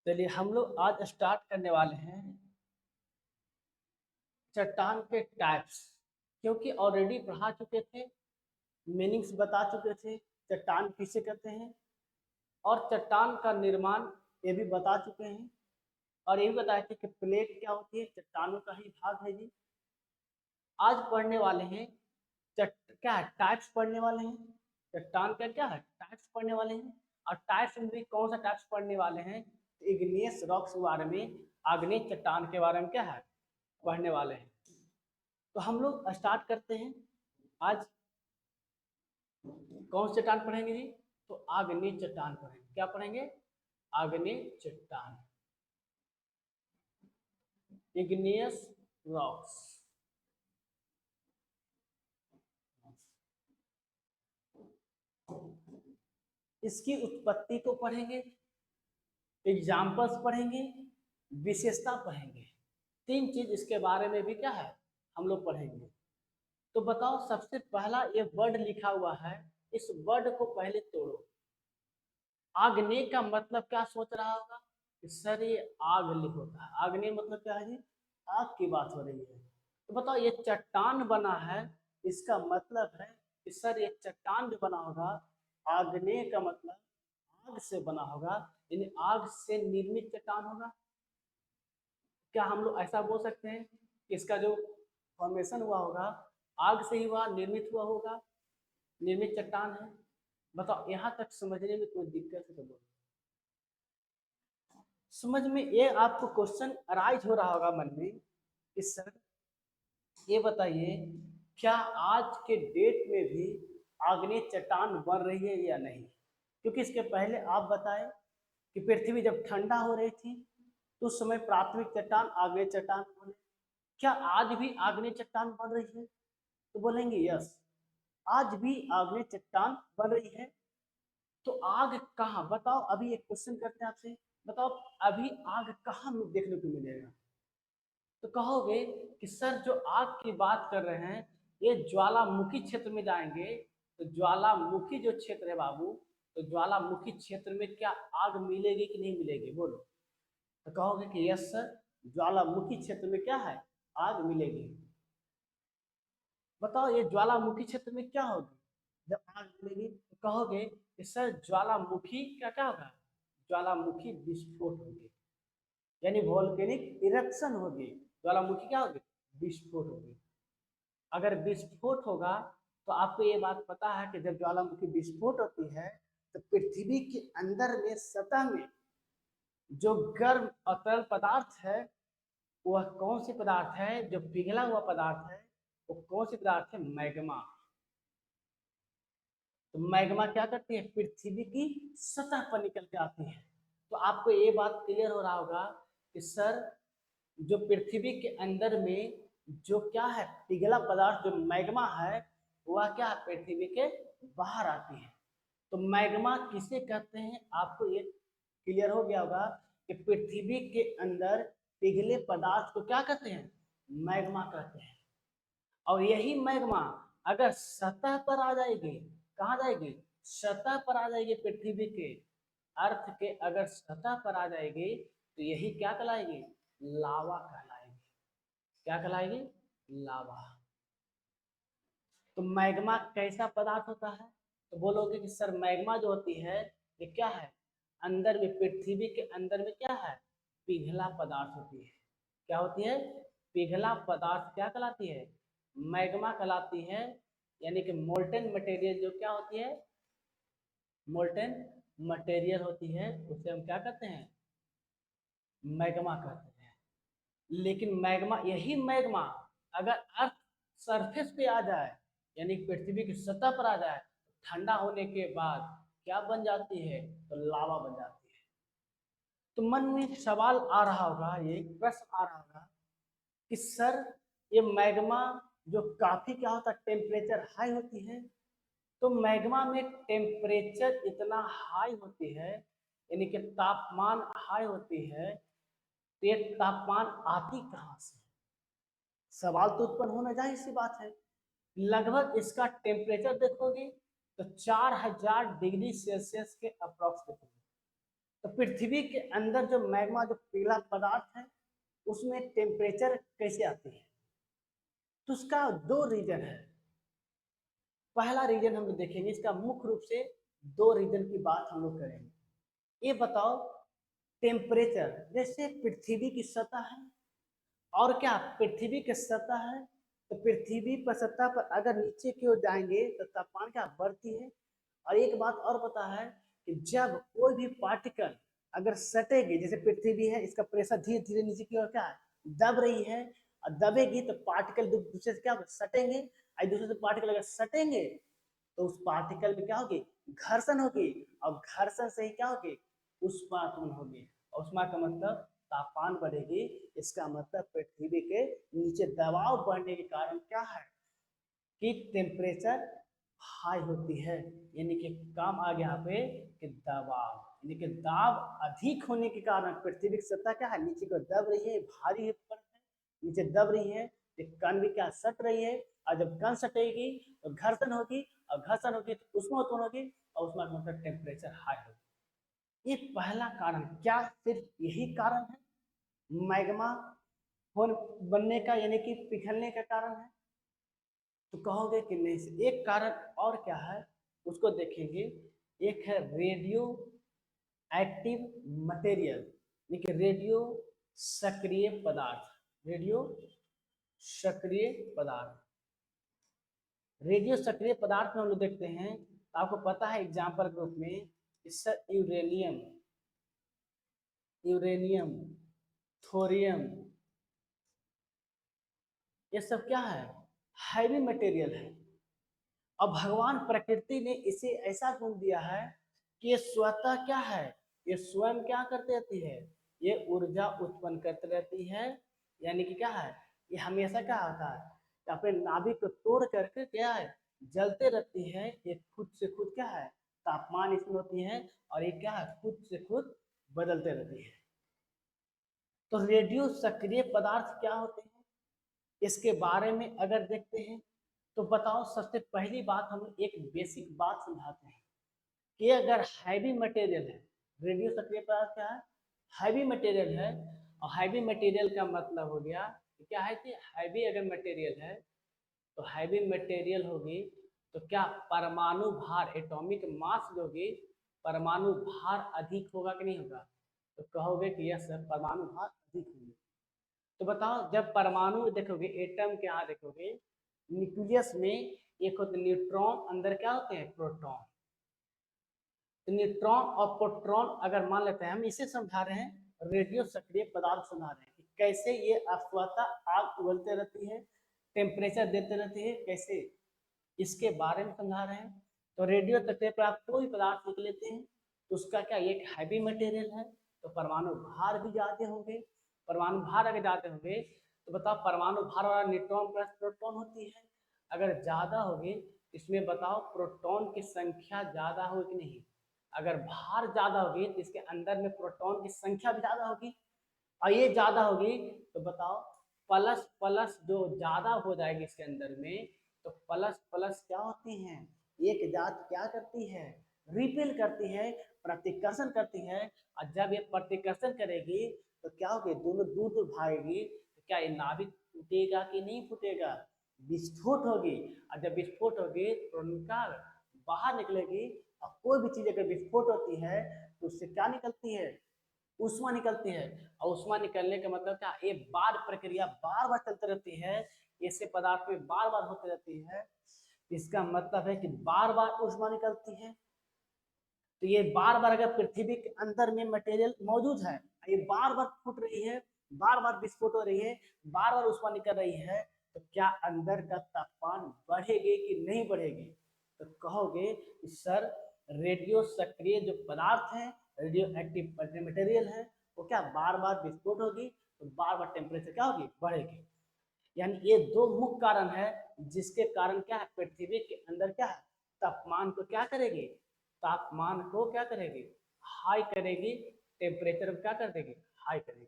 चलिए हम लोग आज स्टार्ट करने वाले हैं चट्टान के टाइप्स। क्योंकि ऑलरेडी पढ़ा चुके थे, मीनिंग्स बता चुके थे, चट्टान किसे कहते हैं और चट्टान का निर्माण ये भी बता चुके हैं। और ये भी बताए थे कि प्लेट क्या होती है, चट्टानों का ही भाग है जी। आज पढ़ने वाले हैं क्या है, टाइप्स पढ़ने वाले हैं। चट्टान का क्या है, टाइप्स पढ़ने वाले हैं। और टाइप्स में भी कौन सा टाइप्स पढ़ने वाले हैं, इग्नियस रॉक्स के बारे में, आग्नेय चट्टान के बारे में क्या है पढ़ने वाले हैं। तो हम लोग स्टार्ट करते हैं। आज कौन सी चट्टान पढ़ेंगे जी, तो आग्नेय चट्टान पढ़ेंगे। क्या पढ़ेंगे, आग्नेय चट्टान, इग्नियस रॉक्स। इसकी उत्पत्ति को पढ़ेंगे, एग्जाम्पल्स पढ़ेंगे, विशेषता पढ़ेंगे। तीन चीज इसके बारे में भी क्या है हम लोग पढ़ेंगे। तो बताओ, सबसे पहला ये वर्ड लिखा हुआ है, इस वर्ड को पहले तोड़ो। आग्नेय का मतलब क्या सोच रहा होगा कि सर ये आग होता है। आग्नेय मतलब क्या है जी, आग की बात हो रही है। तो बताओ, ये चट्टान बना है, इसका मतलब है कि सर ये चट्टान जो बना होगा, आग्नेय का मतलब आग से बना होगा, यानी आग से निर्मित चट्टान होगा। क्या हम लोग ऐसा बोल सकते हैं कि इसका जो फॉर्मेशन हुआ होगा आग से ही हुआ, निर्मित हुआ होगा, निर्मित चट्टान है। बताओ, यहाँ तक समझने में कोई दिक्कत है तो बोलो। समझ में ये आपको क्वेश्चन अराइज हो रहा होगा मन में कि सर ये बताइए, क्या आज के डेट में भी आग्नेय चट्टान बन रही है या नहीं। क्योंकि इसके पहले आप बताएं कि पृथ्वी जब ठंडा हो रही थी तो उस समय प्राथमिक चट्टान आग्नेय चट्टान बने। क्या आज भी आग्नेय चट्टान बन रही है, तो बोलेंगे यस, आज भी आग्नेय चट्टान बन रही है। तो आग कहाँ, बताओ, अभी एक क्वेश्चन करते हैं आपसे, बताओ अभी आग कहाँ देखने को मिलेगा। तो कहोगे कि सर जो आग की बात कर रहे हैं ये ज्वालामुखी क्षेत्र में जाएंगे। तो ज्वालामुखी जो क्षेत्र है बाबू, तो ज्वालामुखी क्षेत्र में क्या आग मिलेगी कि नहीं मिलेगी, बोलो। तो कहोगे कि यस सर, ज्वालामुखी क्षेत्र में क्या है, आग मिलेगी। बताओ ये ज्वालामुखी क्षेत्र में क्या होगी जब आग मिलेगी, तो कहोगे कि सर ज्वालामुखी का क्या होगा, ज्वालामुखी विस्फोट होगी, यानी वोल्केनिक इरेक्शन होगी। ज्वालामुखी क्या होगी, विस्फोट होगी। अगर विस्फोट होगा तो आपको ये बात पता है कि जब ज्वालामुखी विस्फोट होती है तो पृथ्वी के अंदर में सतह में जो गर्म और तरल पदार्थ है, वह कौन सी पदार्थ है, जो पिघला हुआ पदार्थ है, वो कौन सी पदार्थ है, मैग्मा। तो मैग्मा क्या करती है, पृथ्वी की सतह पर निकल के आती है। तो आपको ये बात क्लियर हो रहा होगा कि सर जो पृथ्वी के अंदर में जो क्या है पिघला पदार्थ, जो मैग्मा है, वह क्या है पृथ्वी के बाहर आती है। तो मैग्मा किसे कहते हैं, आपको ये क्लियर हो गया होगा कि पृथ्वी के अंदर पिघले पदार्थ को क्या कहते हैं, मैग्मा कहते हैं। और यही मैग्मा अगर सतह पर आ जाएगी, कहाँ जाएगी, सतह पर आ जाएगी, पृथ्वी के अर्थ के अगर सतह पर आ जाएगी तो यही क्या कहलाएगी, लावा कहलाएगी। क्या कहलाएगी, लावा। तो मैग्मा कैसा पदार्थ होता है, तो बोलोगे कि सर मैग्मा जो होती है ये क्या है, अंदर में पृथ्वी के अंदर में क्या है, पिघला पदार्थ होती है। क्या होती है, पिघला पदार्थ क्या कहलाती है, मैग्मा कहलाती है। यानी कि मोल्टेन मटेरियल जो क्या होती है, मोल्टेन मटेरियल होती है, उसे हम क्या कहते हैं, मैग्मा कहते हैं। लेकिन मैग्मा, यही मैग्मा अगर अर्थ सरफेस पे आ जाए, यानी पृथ्वी की सतह पर आ जाए, ठंडा होने के बाद क्या बन जाती है, तो लावा बन जाती है। तो मन में एक सवाल आ रहा होगा, ये एक प्रश्न आ रहा होगा कि सर ये मैग्मा जो काफी क्या होता है, टेम्परेचर हाई होती है। तो मैग्मा में टेम्परेचर इतना हाई होती है, यानी कि तापमान हाई होती है, तो ये तापमान आती कहाँ से, सवाल तो उत्पन्न होना जाए, इसी बात है। लगभग इसका टेम्परेचर देखोगे तो 4000 डिग्री सेल्सियस के अप्रोक्स देखोगे। तो पृथ्वी के अंदर जो मैग्मा, जो पीला पदार्थ है, उसमें टेम्परेचर कैसे आती है? तो उसका दो रीजन है। पहला रीजन हम लोग देखेंगे, इसका मुख्य रूप से दो रीजन की बात हम लोग करेंगे। ये बताओ, टेम्परेचर जैसे पृथ्वी की सतह है, और क्या पृथ्वी की सतह है, तो पृथ्वी पर सतह पर अगर नीचे की ओर जाएंगे तो तापमान क्या बढ़ती है। और एक बात और पता है कि जब कोई भी पार्टिकल अगर सटेगी, जैसे पृथ्वी है, इसका प्रेशर धीरे धीरे नीचे की ओर क्या है, दब रही है, और दबेगी तो पार्टिकल दूसरे से क्या सटेंगे, और दूसरे से पार्टिकल अगर सटेंगे तो उस पार्टिकल में क्या होगी, घर्षण होगी, और घर्षण से ही क्या होगी, ऊष्मा उत्पन्न होगी। और ऊष्मा का मतलब तापमान बढ़ेगी। इसका मतलब पृथ्वी के नीचे दबाव बढ़ने के कारण क्या है कि टेम्परेचर हाई होती है। यानी कि काम आ गया यहाँ पे कि दबाव, यानी कि दाब अधिक होने के कारण पृथ्वी की सतह क्या है, नीचे को दब रही है, भारी है, नीचे दब रही है, कण भी क्या सट रही है, और जब कण सटेगी तो घर्षण होगी, और घर्षण होगी तो उष्मा उत्पन्न होगी, और उष्मा का मतलब टेम्परेचर हाई होगी। ये पहला कारण, क्या सिर्फ यही कारण है मैग्मा बनने का, यानी कि पिघलने का कारण है? तो कहोगे कि नहीं से एक कारण और क्या है, उसको देखेंगे। एक है रेडियो एक्टिव मटेरियल, यानी कि रेडियो सक्रिय पदार्थ। रेडियो सक्रिय पदार्थ, रेडियो सक्रिय पदार्थ में हम लोग देखते हैं, तो आपको पता है एग्जाम्पल के रूप में इससे यूरेनियम, यूरेनियम, थोरियम, ये सब क्या है, हैवी मटेरियल है। और भगवान प्रकृति ने इसे ऐसा गुण दिया है कि ये स्वतः क्या है, ये स्वयं क्या करती रहती है, ये ऊर्जा उत्पन्न करती रहती है। यानी कि क्या है, ये हमेशा क्या होता है कि अपने नाभिक को तोड़ करके क्या है, जलते रहती है। ये खुद से खुद क्या है, तापमान इसमें होती है, और ये क्या है, खुद से खुद बदलते रहती है। तो रेडियो सक्रिय पदार्थ क्या होते हैं, इसके बारे में अगर देखते हैं, तो बताओ, सबसे पहली बात हम एक बेसिक बात समझाते हैं कि अगर हैवी मटेरियल है, रेडियो सक्रिय पदार्थ क्या है, हैवी मटेरियल है। और हैवी मटेरियल का मतलब हो गया कि क्या है कि हैवी अगर मटेरियल है, तो हैवी मटेरियल होगी तो क्या परमाणु भार, एटॉमिक मास जो होगी, परमाणु भार अधिक होगा कि नहीं होगा? तो कहोगे कि यस सर, परमाणु भार अधिक होगी। तो बताओ, जब परमाणु देखोगे, एटम के यहाँ देखोगे, न्यूक्लियस में एक होते न्यूट्रॉन, अंदर क्या होते हैं, प्रोटॉन। तो न्यूट्रॉन और प्रोटॉन अगर मान लेते हैं, हम इसे समझा रहे हैं, रेडियो सक्रिय पदार्थ समझा रहे हैं कि कैसे ये स्वतः आग उगलते रहती है, टेम्परेचर देते रहती है, कैसे, इसके बारे में समझा रहे हैं। तो रेडियो सक्रिय पदार्थ कोई पदार्थ निकल लेते हैं, तो उसका क्या, एक हैवी मटेरियल है, तो परमाणु भार भी ज्यादा होंगे। परमाणु भार अगर ज्यादा होंगे, तो बताओ परमाणु भार वाला न्यूट्रॉन प्लस प्रोटॉन होती है, अगर ज्यादा होगी, इसमें बताओ प्रोटॉन की संख्या ज्यादा होगी कि नहीं? अगर भार ज्यादा होगी तो इसके अंदर में प्रोटॉन की संख्या भी ज्यादा होगी, और ये ज्यादा होगी तो बताओ प्लस प्लस जो ज्यादा हो जाएगी इसके अंदर में, तो प्लस प्लस क्या होती हैं, एक जात क्या करती है, रिपेल करती है, प्रतिकर्षण करती है। और जब ये प्रतिकर्षण करेगी तो क्या होगी, दोनों दूर दूर भागेगी, तो क्या ये नाभिक फूटेगा कि नहीं फूटेगा, विस्फोट होगी। और जब विस्फोट होगी तो उनका बाहर निकलेगी। और कोई भी चीज अगर विस्फोट होती है तो उससे क्या निकलती है, ऊष्मा निकलती है। और ऊष्मा निकलने का मतलब क्या, ये बार प्रक्रिया बार बार चलती रहती है, ऐसे पदार्थ में बार बार होती रहती है। इसका मतलब है कि बार बार ऊष्मा निकलती है। तो ये बार बार अगर पृथ्वी के अंदर में मटेरियल मौजूद है, ये बार बार फूट रही है, बार बार विस्फोट हो रही है, बार बार ऊष्मा निकल रही है, तो क्या अंदर का तापमान बढ़ेगी कि नहीं बढ़ेगी? तो कहोगे कि सर, रेडियो सक्रिय जो पदार्थ है, रेडियो एक्टिव मटेरियल है, वो क्या बार बार विस्फोट होगी, तो बार बार टेम्परेचर क्या होगी, बढ़ेगी। यानी ये दो मुख्य कारण है जिसके कारण क्या है, पृथ्वी के अंदर क्या है, तापमान को क्या करेगी, तापमान को क्या करेगी, हाई करेगी, टेम्परेचर क्या कर देगी, हाई करेगी।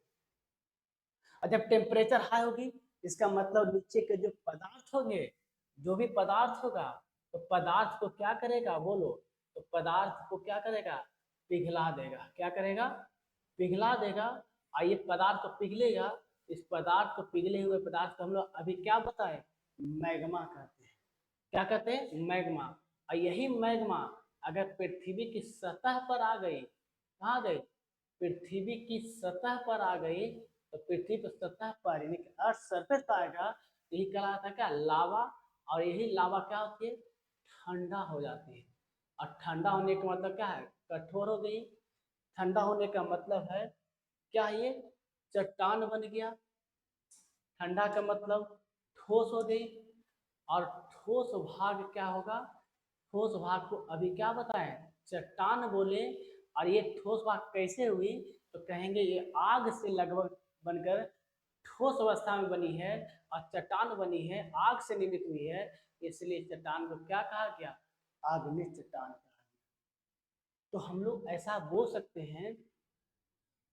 और जब टेम्परेचर हाई होगी, इसका मतलब नीचे के जो पदार्थ होंगे, जो भी पदार्थ होगा, तो पदार्थ को क्या करेगा, बोलो, तो पदार्थ को क्या करेगा, पिघला देगा। क्या करेगा? पिघला देगा। और ये पदार्थ को पिघलेगा। इस पदार्थ को, पिघले हुए पदार्थ को हम लोग अभी क्या बताए? मैग्मा कहते हैं। क्या कहते हैं? मैग्मा। और यही मैग्मा अगर पृथ्वी की सतह पर आ गई, कहाँ गई? पृथ्वी की सतह पर आ गई, तो पृथ्वी की सतह पर यानी कि अर्थ सरफेस पर आएगा, यही कहलाता है क्या? लावा। और यही लावा क्या होती है? ठंडा हो जाती है। और ठंडा होने का मतलब क्या है? कठोर हो गई। ठंडा होने का मतलब है क्या? ये चट्टान बन गया। ठंडा का मतलब ठोस हो गई। और ठोस भाग क्या होगा? ठोस भाग को अभी क्या बताएं? चट्टान बोले। और ये ठोस भाग कैसे हुई? तो कहेंगे ये आग से लगभग बनकर ठोस अवस्था में बनी है। और चट्टान बनी है, आग से निर्मित हुई है, इसलिए चट्टान को क्या कहा गया? आग्नेय चट्टान कहा गया। तो हम लोग ऐसा बोल सकते हैं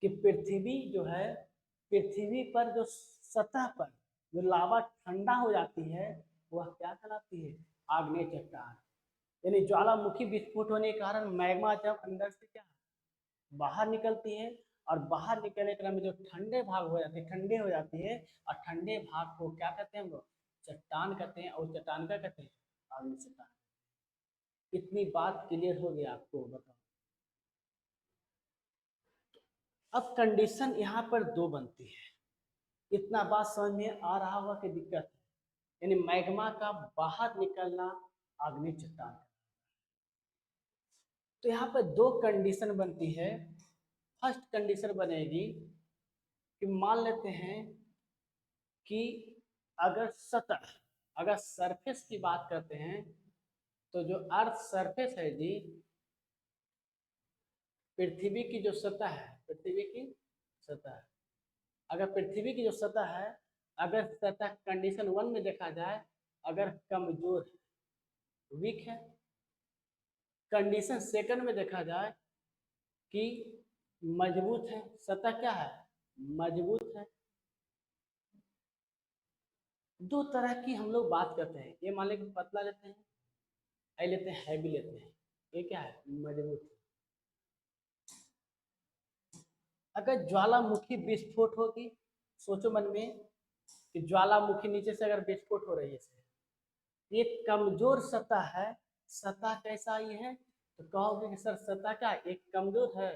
कि पृथ्वी जो है, पृथ्वी पर जो सतह पर जो लावा ठंडा हो जाती है, वह क्या कहलाती है? आग्नेय चट्टान। यानी ज्वालामुखी विस्फोट होने के कारण मैग्मा जब अंदर से क्या बाहर निकलती है, और बाहर निकलने के क्रम में जो ठंडे भाग हो जाते हैं, ठंडे हो जाती है, और ठंडे भाग को क्या कहते हैं हम लोग? चट्टान कहते हैं। और चट्टान क्या कहते हैं? आग्नेय चट्टान। इतनी बात क्लियर हो गई आपको? बताओ। अब कंडीशन यहाँ पर दो बनती है। इतना बात समझ में आ रहा होगा कि दिक्कत है? यानी मैग्मा का बाहर निकलना आग्नेय चट्टान। तो यहाँ पर दो कंडीशन बनती है। फर्स्ट कंडीशन बनेगी कि मान लेते हैं कि अगर सतह, अगर सरफेस की बात करते हैं, तो जो अर्थ सरफेस है जी, पृथ्वी की जो सतह है, पृथ्वी की सतह, अगर पृथ्वी की जो सतह है, अगर सतह कंडीशन वन में देखा जाए, अगर कमजोर है, वीक है। कंडीशन सेकंड में देखा जाए कि मजबूत है, सतह क्या है? मजबूत है। दो तरह की हम लोग बात करते हैं। ये मान लें कि पतला लेते हैं, आई लेते हैं हैवी लेते हैं। ये क्या है? मजबूत है। अगर ज्वालामुखी विस्फोट होगी, सोचो मन में कि ज्वालामुखी नीचे से अगर विस्फोट हो रही है, ये कमजोर सतह है। सतह कैसा ये है? तो कहोगे कि सर सतह क्या एक कमजोर है?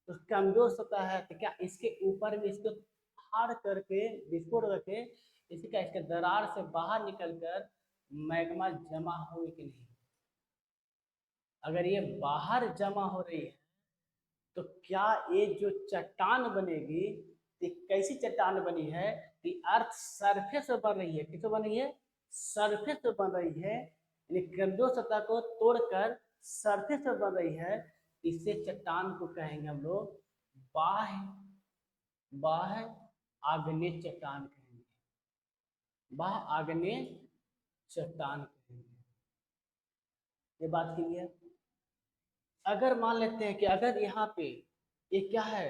तो कमजोर सतह है तो क्या इसके ऊपर में इसको फाड़ करके, विस्फोट करके, इसी का इसके दरार से बाहर निकलकर मैग्मा जमा होगी कि नहीं? अगर ये बाहर जमा हो रही है, तो क्या ये जो चट्टान बनेगी, ये कैसी चट्टान बनी है? कि अर्थ सरफेस पर बन रही है। किस बन रही है? सरफेस पर बन रही है। यानी कमजोर सतह को तोड़कर सरफेस पर बन रही है। इसे चट्टान को कहेंगे हम लोग बाह्य, बाह्य आग्नेय चट्टान कहेंगे। बाह्य आग्नेय चट्टान कहेंगे। ये बात क्लियर? अगर मान लेते हैं कि अगर यहाँ पे ये क्या है,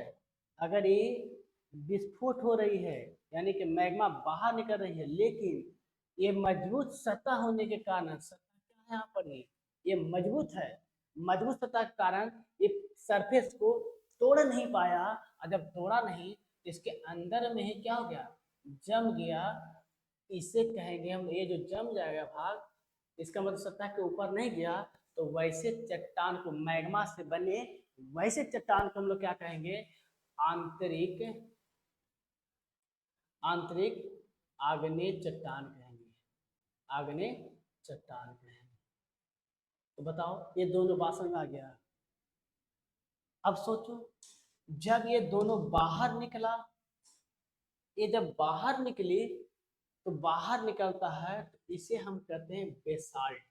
अगर ये विस्फोट हो रही है, यानी कि मैग्मा बाहर निकल रही है, लेकिन ये मजबूत सतह होने के कारण, सतह क्या है यहाँ पर? ये मजबूत है। मजबूत सतह के कारण ये सरफेस को तोड़ नहीं पाया, और जब तोड़ा नहीं तो इसके अंदर में ही क्या हो गया? जम गया। इसे कहेंगे हम, ये जो जम जाएगा भाग, इसका मतलब सतह के ऊपर नहीं गया, तो वैसे चट्टान को, मैग्मा से बने वैसे चट्टान को हम लोग क्या कहेंगे? आंतरिक, आंतरिक आग्नेय चट्टान कहेंगे। आग्नेय चट्टान कहेंगे। तो बताओ, ये दोनों बात समझ में आ गया? अब सोचो, जब ये दोनों बाहर निकला, ये जब बाहर निकली, तो बाहर निकलता है तो इसे हम कहते हैं बेसाल्ट।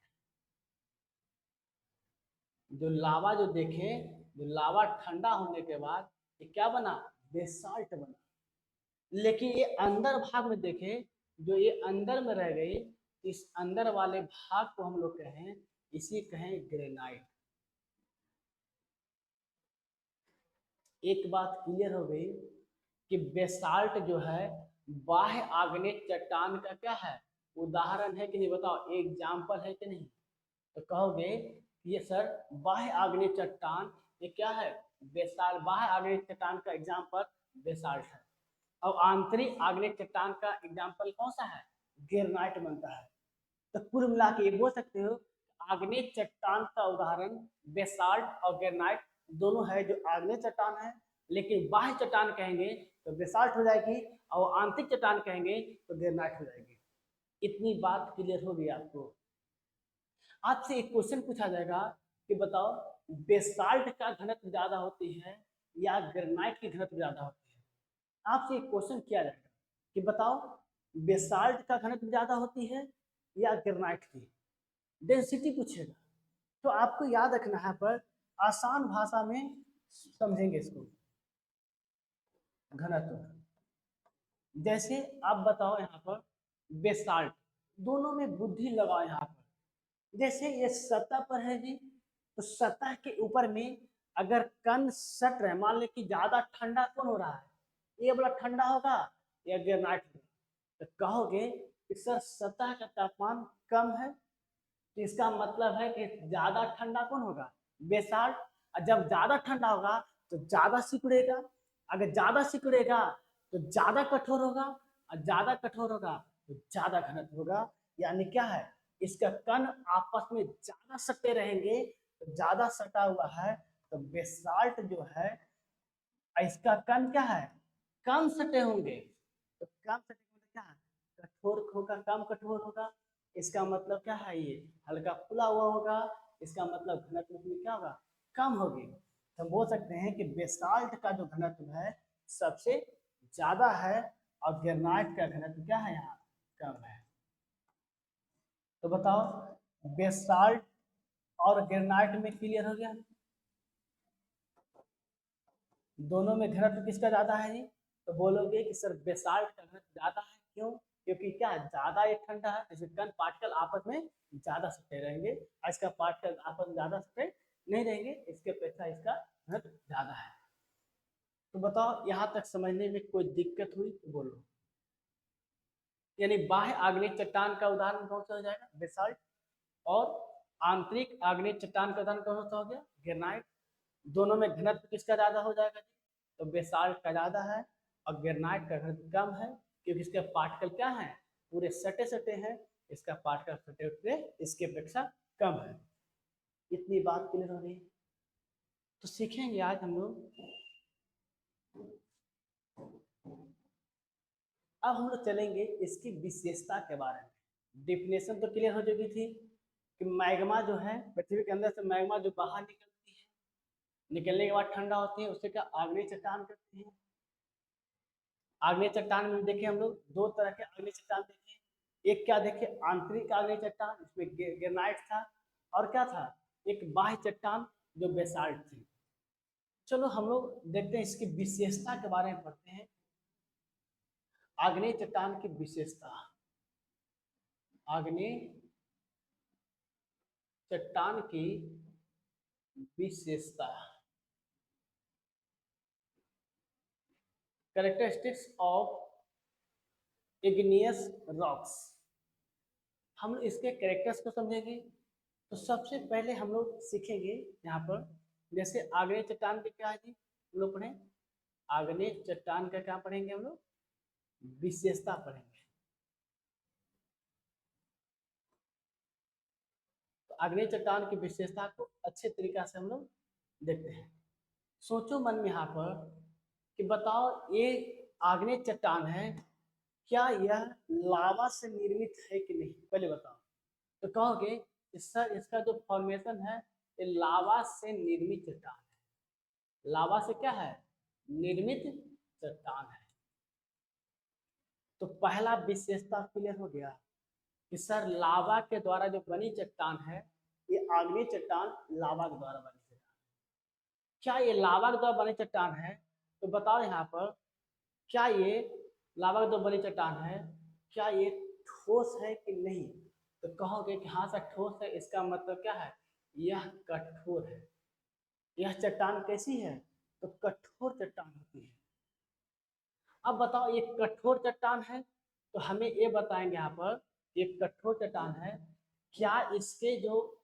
जो लावा जो देखे, जो लावा ठंडा होने के बाद ये क्या बना? बेसाल्ट बना। लेकिन ये अंदर भाग में देखे, जो ये अंदर में रह गई, इस अंदर वाले भाग को हम लोग कहें, इसी कहें ग्रेनाइट। एक बात क्लियर हो गई कि बेसाल्ट जो है बाह्य आग्नेय चट्टान का क्या है? उदाहरण है कि नहीं? बताओ, एग्जाम्पल है कि नहीं? तो कहोगे ये सर बाह्य आग्नेय चट्टान ये क्या है, बेसाल्ट। बाह्य आग्नेय चट्टान का एग्जाम्पल बेसाल्ट है। और आंतरिक आग्नेय चट्टान का एग्जाम्पल कौन सा है, ग्रेनाइट बनता है। तो कुल मिला के ये बोल सकते हो आग्नेय चट्टान का उदाहरण बेसाल्ट और ग्रेनाइट दोनों है, जो आग्नेय चट्टान है। लेकिन बाह्य चट्टान कहेंगे तो बेसाल्ट हो जाएगी, और आंतरिक चट्टान कहेंगे तो ग्रेनाइट हो जाएगी। इतनी बात क्लियर होगी आपको। आपसे एक क्वेश्चन पूछा जाएगा कि बताओ बेसाल्ट का घनत्व ज्यादा होती है या ग्रेनाइट की घनत्व ज्यादा होती है। आपसे एक क्वेश्चन किया जाएगा कि बताओ बेसाल्ट का घनत्व ज्यादा होती है या ग्रेनाइट की, डेंसिटी पूछेगा। तो आपको याद रखना है, पर आसान भाषा में समझेंगे इसको। घनत्व जैसे आप बताओ यहाँ पर बेसाल्ट, दोनों में बुद्धि लगाओ यहाँ पर। जैसे ये सतह पर है जी, तो सतह के ऊपर में अगर कण सट रहे, मान ले कि ज्यादा ठंडा कौन हो रहा है, ये वाला ठंडा होगा या ग्रेनाइट होगा। तो कहोगे कि सर सतह का तापमान कम है, तो इसका मतलब है कि ज्यादा ठंडा कौन होगा, बेसाल्ट। और जब ज्यादा ठंडा होगा तो ज्यादा सिकुड़ेगा, अगर ज्यादा सिकुड़ेगा तो ज्यादा कठोर होगा, और ज्यादा कठोर होगा तो ज्यादा घनत्व होगा। यानी क्या है, इसका कण आपस में ज्यादा सटे रहेंगे, तो ज्यादा सटा हुआ है तो बेसाल्ट जो है, इसका कण क्या है, कम सटे होंगे। तो कम सटे मतलब क्या है, कठोर होगा, कम कठोर होगा। इसका मतलब क्या है, ये हल्का फुला हुआ होगा, इसका मतलब घनत्व में क्या होगा, कम होगी। तो हम बोल सकते हैं कि बेसाल्ट का जो घनत्व है सबसे ज्यादा है, और ग्रेनाइट का घनत्व क्या है, यहाँ कम है। तो बताओ बेसाल्ट और ग्रेनाइट में क्लियर हो गया, दोनों में घनत्व किसका ज्यादा है जी। तो बोलोगे कि सर बेसाल्ट का घनत्व ज्यादा है, क्यों, क्योंकि क्या है, ज्यादा ये ठंडा है, जैसे कण पार्टिकल आपस में ज्यादा सटे रहेंगे, और इसका पार्टिकल आपस में ज्यादा सटे नहीं रहेंगे, इसके अपेक्षा इसका घनत्व ज्यादा है। तो बताओ यहाँ तक समझने में कोई दिक्कत हुई तो बोलो। यानी बाह्य आग्नेय चट्टान का उदाहरण कौन सा हो जाएगा, बेसाल्ट। और आंतरिक आग्नेय चट्टान का उदाहरण कौन सा हो गया, ग्रेनाइट। दोनों में घनत्व किसका ज्यादा हो जाएगा जी, तो बेसाल्ट का ज्यादा है, और ग्रेनाइट का घनत्व कम है, क्योंकि इसके पार्टिकल क्या है, पूरे सटे सटे हैं, इसका पार्टिकल सटे सटे इसके अपेक्षा कम है। इतनी बात क्लियर हो रही है। तो सीखेंगे आज हम लोग, अब हम लोग चलेंगे इसकी विशेषता के बारे में। डिफिनेशन तो क्लियर हो चुकी थी कि मैग्मा जो है, पृथ्वी के अंदर से मैग्मा जो बाहर निकलती है, निकलने के बाद ठंडा होती है, उससे क्या आग्नेय चट्टान करती है। आग्नेय चट्टान में देखे हम लोग दो तरह के आग्नेय चट्टान देखे, एक क्या देखे, आंतरिक आग्नेय चट्टान, इसमें ग्रेनाइट था, और क्या था, एक बाह्य चट्टान जो बेसाल्ट थी। चलो हम लोग देखते हैं इसकी विशेषता के बारे में पढ़ते हैं। आग्नेय चट्टान की विशेषता, आग्नेय चट्टान की विशेषता, कैरेक्टरिस्टिक्स ऑफ इग्नियस रॉक्स। हम लोग इसके कैरेक्टर्स को समझेंगे। तो सबसे पहले हम लोग सीखेंगे यहाँ पर, जैसे आग्नेय चट्टान के क्या है जी, हम लोग पढ़ें आग्नेय चट्टान का क्या पढ़ेंगे हम लोग, विशेषता पढ़ेंगे। तो आग्नेय चट्टान की विशेषता को अच्छे तरीका से हम लोग देखते हैं। सोचो मन में यहाँ पर कि बताओ ये आग्नेय चट्टान है, क्या यह लावा से निर्मित है कि नहीं, पहले बताओ। तो कहोगे कि सर इसका जो फॉर्मेशन है ये लावा से निर्मित चट्टान है। लावा से क्या है, निर्मित चट्टान है। तो पहला विशेषता क्लियर हो गया कि सर लावा के द्वारा जो बनी चट्टान है, ये आग्नेय चट्टान लावा के द्वारा बनी चट्टान। क्या ये लावा के द्वारा बनी चट्टान है, तो बताओ यहाँ पर, क्या ये लावा के द्वारा बनी चट्टान है, क्या ये ठोस है कि नहीं। तो कहोगे कि हाँ सर ठोस है, इसका मतलब क्या है, यह कठोर है। यह चट्टान कैसी है, तो कठोर चट्टान होती है। अब बताओ ये कठोर चट्टान है, तो हमें ये बताएंगे यहाँ पर, ये कठोर चट्टान है, क्या इसके जो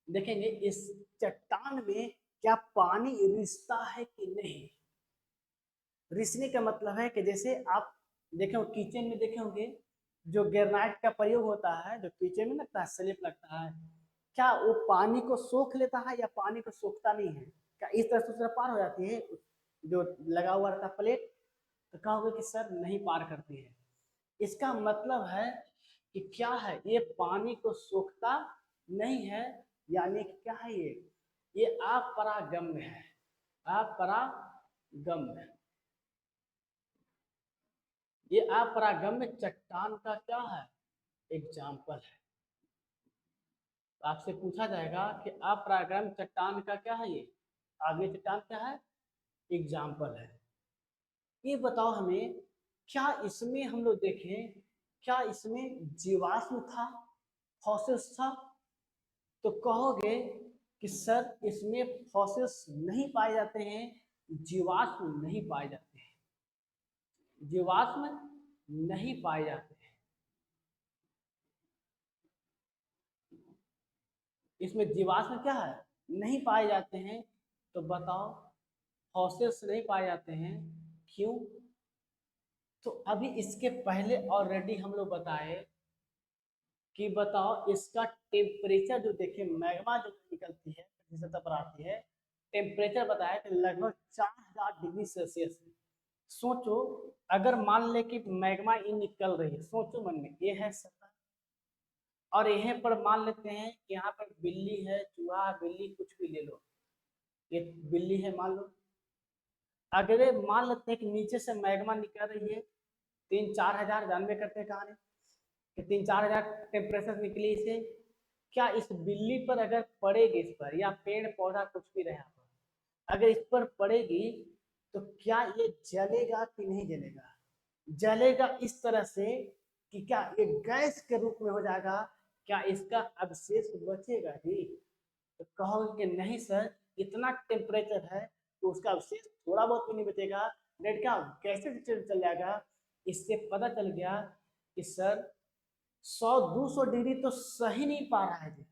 देखेंगे इस चट्टान में क्या पानी रिसता है कि नहीं। रिसने का मतलब है कि जैसे आप देखे हो किचन में देखे होंगे जो ग्रेनाइट का प्रयोग होता है, जो किचन में लगता है, स्लिप लगता है, क्या वो पानी को सोख लेता है या पानी को सोखता नहीं है। क्या इस तरह से उस तरह पार हो जाती है जो लगा हुआ रहता प्लेट। तो कहोगे कि सर नहीं पार करती है। इसका मतलब है कि क्या है, ये पानी को सोखता नहीं है, यानी कि क्या है, ये अपरागम्य है, अपरागम्य। ये अपरागम्य चट्टान का क्या है, एग्जाम्पल है। आपसे पूछा जाएगा कि अपरागम्य चट्टान का क्या है, ये आगे चट्टान क्या है, एग्जाम्पल है। ये बताओ हमें, क्या इसमें हम लोग देखें, क्या इसमें जीवाश्म था, फॉसिल्स था। तो कहोगे कि सर इसमें फॉसिल्स नहीं पाए जाते हैं, जीवाश्म नहीं पाए जाते हैं, जीवाश्म नहीं पाए जाते हैं। इसमें जीवाश्म क्या है, नहीं पाए जाते हैं। तो बताओ फॉसिल्स नहीं पाए जाते हैं, क्यों। तो अभी इसके पहले ऑलरेडी हम लोग बताए कि बताओ इसका टेम्परेचर जो देखे, मैग्मा जो निकलती है सतह पर आती है, टेम्परेचर बताया कि लगभग 4000 डिग्री सेल्सियस है। सोचो अगर मान ले कि मैग्मा ये निकल रही है, सोचो मन में, ये है सतह और यहीं पर मान लेते हैं कि यहाँ पर बिल्ली है, चूहा, बिल्ली कुछ भी ले लो, ये बिल्ली है मान लो। अगर मान लेते हैं कि नीचे से मैग्मा निकल रही है, 3-4 हजार, जानबे करते हैं कहानी कि 3-4 हजार टेम्परेचर निकली इसे। क्या इस बिल्ली पर अगर पड़ेगी, इस पर या पेड़ पौधा कुछ भी रहे यहाँ पर, अगर इस पर पड़ेगी तो क्या ये जलेगा कि नहीं जलेगा। जलेगा इस तरह से कि क्या ये गैस के रूप में हो जाएगा, क्या इसका अवशेष बचेगा जी। तो कहोगे कि नहीं सर, इतना टेम्परेचर है तो उसका अवशेष थोड़ा बहुत भी नहीं बचेगा, डेट क्या कैसे चल जाएगा। इससे पता चल गया कि सर 100-200 डिग्री तो सही नहीं पा रहा है जी।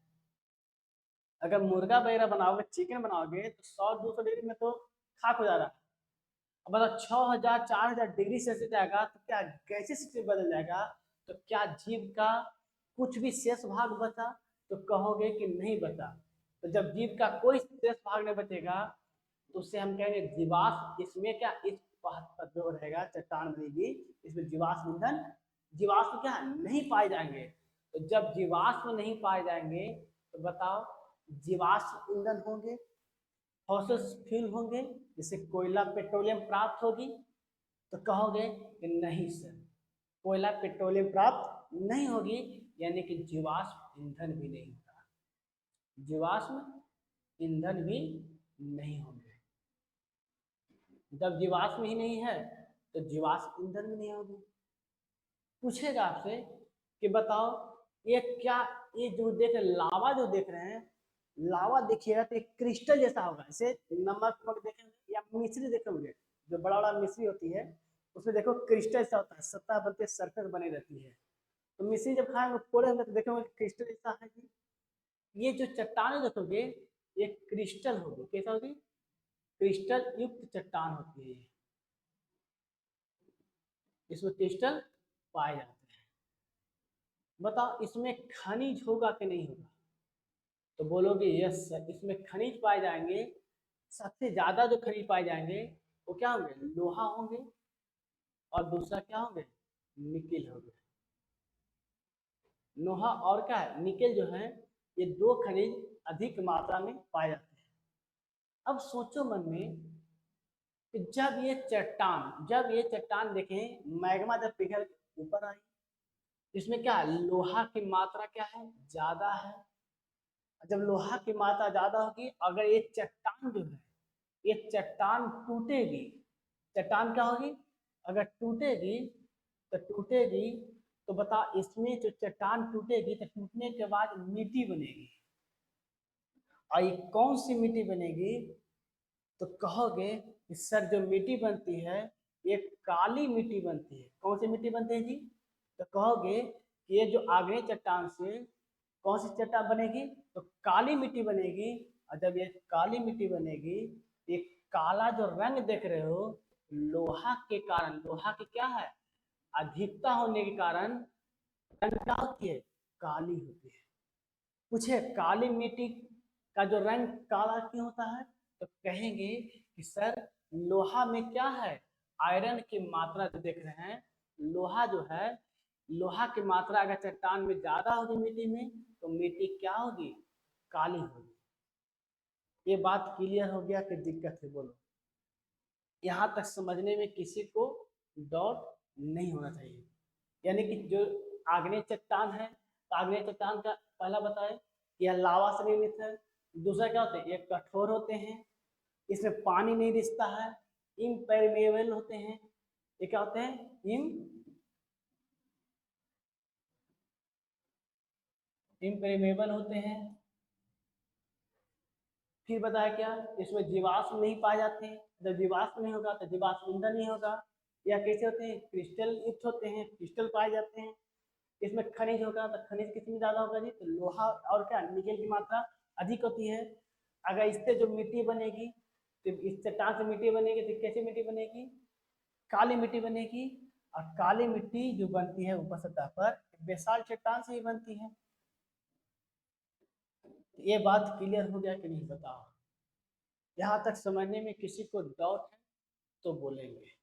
अगर मुर्गा वगैरह बनाओगे, चिकन बनाओगे तो 100-200 डिग्री में तो खाक हो जा रहा है। अब अगर 6000-4000 डिग्री सेल्सियस जाएगा तो क्या कैसे स्थिति बदल जाएगा। तो क्या जीव का कुछ भी शेष भाग बचा। तो कहोगे कि नहीं बचा। तो जब जीव का कोई शेष भाग नहीं बचेगा तो उससे हम कहेंगे जीवाश्म। इसमें क्या, इस पर जो रहेगा चट्टान बनेगी, इसमें जीवाश्म ईंधन, जीवाश्म क्या नहीं पाए जाएंगे। तो जब जीवाश्म नहीं पाए जाएंगे तो बताओ जीवाश्म ईंधन होंगे, फॉसिल फ्यूल होंगे, जैसे कोयला पेट्रोलियम प्राप्त होगी। तो कहोगे कि नहीं सर, कोयला पेट्रोलियम प्राप्त नहीं होगी, यानी कि जीवाश्म ईंधन भी नहीं होगा, जीवाश्म ईंधन भी नहीं होंगे। जब जीवाश्म ही नहीं है तो जीवाश्म ईंधन भी नहीं होगी। पूछेगा आपसे कि बताओ ये क्या, ये जो देख रहे लावा जो देख रहे हैं, लावा देखिएगा तो एक क्रिस्टल जैसा होगा, जैसे नमक वमक देखेंगे या मिश्री देखे होंगे, जो बड़ा बड़ा मिश्री होती है उसमें देखो क्रिस्टल जैसा होता है, सतह बनते सरफेस बनी रहती है। तो मिश्री जब खाएंगे फोड़े होंगे तो देखेंगे क्रिस्टल जैसा है जी। ये जो चट्टान देखोगे ये क्रिस्टल होगी, कैसा होगी, क्रिस्टल युक्त चट्टान होती है। इसमें क्रिस्टल पाए जाते हैं। बताओ इसमें खनिज होगा कि नहीं होगा। तो बोलोगे यस सर, इसमें खनिज पाए जाएंगे। सबसे ज्यादा जो खनिज पाए जाएंगे वो क्या होंगे, लोहा होंगे, और दूसरा क्या होंगे, निकेल होंगे। लोहा और क्या है, निकेल जो है, ये दो खनिज अधिक मात्रा में पाए जाते हैं। अब सोचो मन में कि जब ये चट्टान देखें, मैग्मा जब पिघल ऊपर आई, इसमें क्या है, लोहा की मात्रा क्या है, ज्यादा है। जब लोहा की मात्रा ज्यादा होगी, अगर ये चट्टान जो है, ये चट्टान टूटेगी, चट्टान क्या होगी, अगर टूटेगी तो बता, इसमें जो चट्टान टूटेगी तो टूटने के बाद मिट्टी बनेगी। और ये कौन सी मिट्टी बनेगी। तो कहोगे कि सर जो मिट्टी बनती है ये काली मिट्टी बनती है। कौन सी मिट्टी बनती है जी। तो कहोगे कि ये जो आग्नेय चट्टान से कौन सी चट्टान बनेगी, तो काली मिट्टी बनेगी। और जब ये काली मिट्टी बनेगी, ये काला जो रंग देख रहे हो, लोहा के कारण, लोहा की क्या है, अधिकता होने के कारण रंग क्या होती है, काली होती है। पूछे काली मिट्टी का जो रंग काला क्यों होता है, तो कहेंगे कि सर लोहा में क्या है, आयरन की मात्रा जो देख रहे हैं, लोहा जो है, लोहा की मात्रा अगर चट्टान में ज्यादा होगी मिट्टी में, तो मिट्टी क्या होगी, काली होगी। ये बात क्लियर हो गया कि दिक्कत है, बोलो। यहाँ तक समझने में किसी को डाउट नहीं होना चाहिए। यानी कि जो आग्नेय चट्टान है, तो आग्नेय चट्टान का पहला बताए, यह लावा से निर्मित है। दूसरा क्या होते हैं, ये कठोर होते हैं, इसमें पानी नहीं रिसता है, इम्पेरमेबल होते हैं। ये क्या होते हैं, इम्पेरमेबल होते हैं। फिर बताया क्या, इसमें जीवाश्म नहीं पाए जाते हैं। जब जीवाश्म नहीं होगा तो जीवाश्म ईंधन नहीं होगा। या कैसे होते हैं, क्रिस्टल युक्त होते हैं, क्रिस्टल पाए जाते हैं। इसमें खनिज होगा, तो खनिज कितनी ज्यादा होगा जी, तो लोहा और क्या, निकेल की मात्रा अधिक होती है। अगर इससे जो मिट्टी बनेगी, तो इस चट्टान से मिट्टी बनेगी, तो कैसी मिट्टी बनेगी, काली मिट्टी बनेगी। और काली मिट्टी जो बनती है ऊपर सतह पर, बेसाल्ट चट्टान से ही बनती है। ये बात क्लियर हो गया कि नहीं, बताओ। यहाँ तक समझने में किसी को डाउट है तो बोलेंगे।